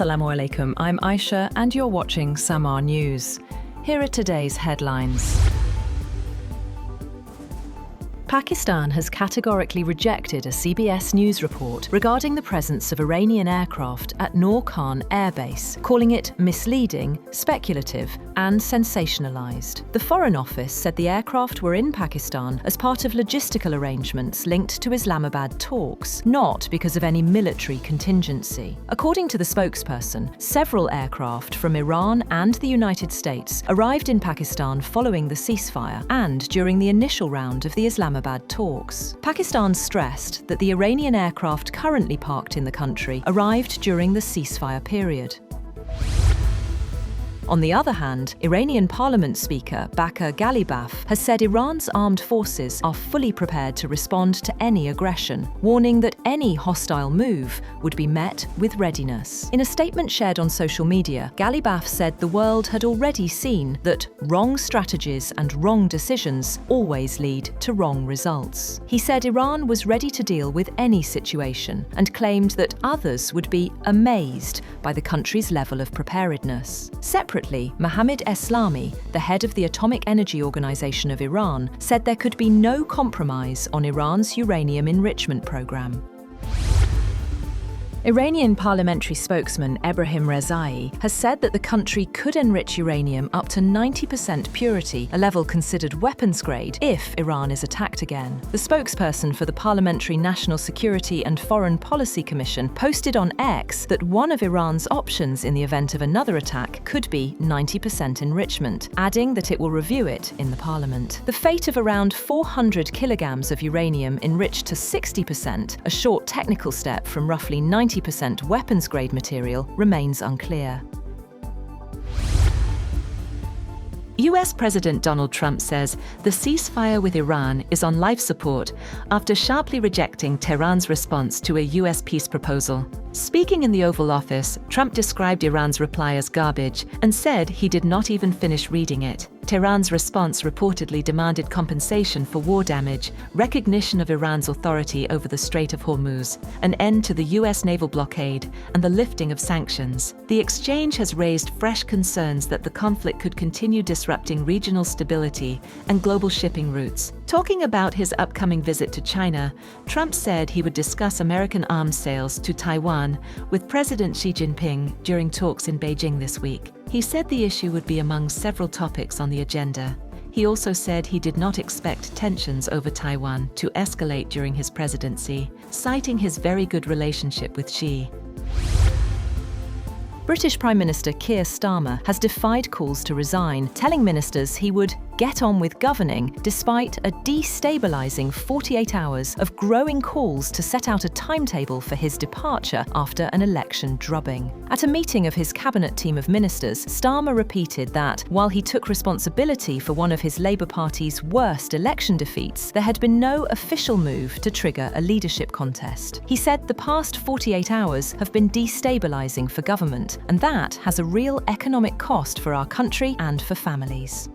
Assalamu alaikum, I'm Aisha and you're watching Samaa News. Here are today's headlines. Pakistan has categorically rejected a CBS News report regarding the presence of Iranian aircraft at Noor Khan Air Base, calling it misleading, speculative and sensationalised. The Foreign Office said the aircraft were in Pakistan as part of logistical arrangements linked to Islamabad talks, not because of any military contingency. According to the spokesperson, several aircraft from Iran and the United States arrived in Pakistan following the ceasefire and during the initial round of the Islamabad talks. Pakistan stressed that the Iranian aircraft currently parked in the country arrived during the ceasefire period. On the other hand, Iranian Parliament Speaker Baker Ghalibaf has said Iran's armed forces are fully prepared to respond to any aggression, warning that any hostile move would be met with readiness. In a statement shared on social media, Ghalibaf said the world had already seen that wrong strategies and wrong decisions always lead to wrong results. He said Iran was ready to deal with any situation and claimed that others would be amazed by the country's level of preparedness. Separately, Mohammad Eslami, the head of the Atomic Energy Organization of Iran, said there could be no compromise on Iran's uranium enrichment program. Iranian parliamentary spokesman Ebrahim Rezai has said that the country could enrich uranium up to 90% purity, a level considered weapons grade, if Iran is attacked again. The spokesperson for the Parliamentary National Security and Foreign Policy Commission posted on X that one of Iran's options in the event of another attack could be 90% enrichment, adding that it will review it in the parliament. The fate of around 400 kilograms of uranium enriched to 60%, a short technical step from roughly 90% weapons-grade material, remains unclear. US President Donald Trump says the ceasefire with Iran is on life support after sharply rejecting Tehran's response to a US peace proposal. Speaking in the Oval Office, Trump described Iran's reply as garbage and said he did not even finish reading it. Tehran's response reportedly demanded compensation for war damage, recognition of Iran's authority over the Strait of Hormuz, an end to the US naval blockade, and the lifting of sanctions. The exchange has raised fresh concerns that the conflict could continue disrupting regional stability and global shipping routes. Talking about his upcoming visit to China, Trump said he would discuss American arms sales to Taiwan with President Xi Jinping during talks in Beijing this week. He said the issue would be among several topics on the agenda. He also said he did not expect tensions over Taiwan to escalate during his presidency, citing his very good relationship with Xi. British Prime Minister Keir Starmer has defied calls to resign, telling ministers he would get on with governing despite a destabilising 48 hours of growing calls to set out a timetable for his departure after an election drubbing. At a meeting of his cabinet team of ministers, Starmer repeated that, while he took responsibility for one of his Labour Party's worst election defeats, there had been no official move to trigger a leadership contest. He said the past 48 hours have been destabilising for government, and that has a real economic cost for our country and for families.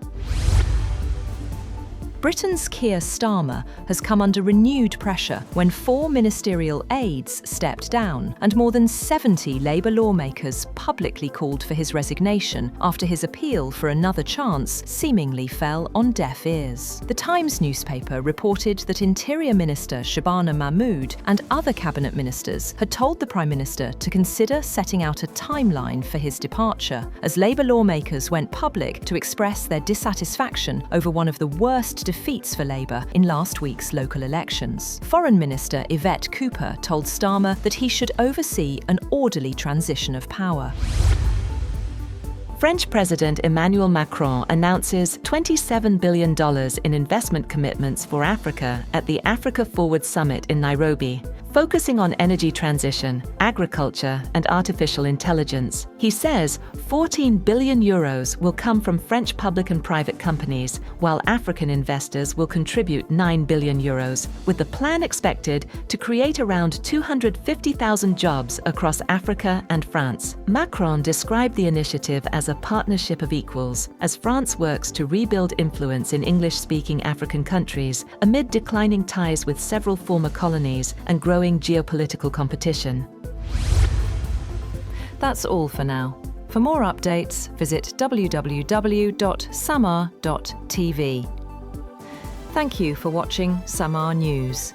Britain's Keir Starmer has come under renewed pressure when 4 ministerial aides stepped down and more than 70 Labour lawmakers publicly called for his resignation after his appeal for another chance seemingly fell on deaf ears. The Times newspaper reported that Interior Minister Shabana Mahmood and other cabinet ministers had told the Prime Minister to consider setting out a timeline for his departure, as Labour lawmakers went public to express their dissatisfaction over one of the worst defeats for Labour in last week's local elections. Foreign Minister Yvette Cooper told Starmer that he should oversee an orderly transition of power. French President Emmanuel Macron announces $27 billion in investment commitments for Africa at the Africa Forward Summit in Nairobi, focusing on energy transition, agriculture, and artificial intelligence. He says 14 billion euros will come from French public and private companies, while African investors will contribute 9 billion euros, with the plan expected to create around 250,000 jobs across Africa and France. Macron described the initiative as a partnership of equals, as France works to rebuild influence in English-speaking African countries amid declining ties with several former colonies and growing geopolitical competition. That's all for now. For more updates, visit www.samaa.tv. Thank you for watching Samaa News.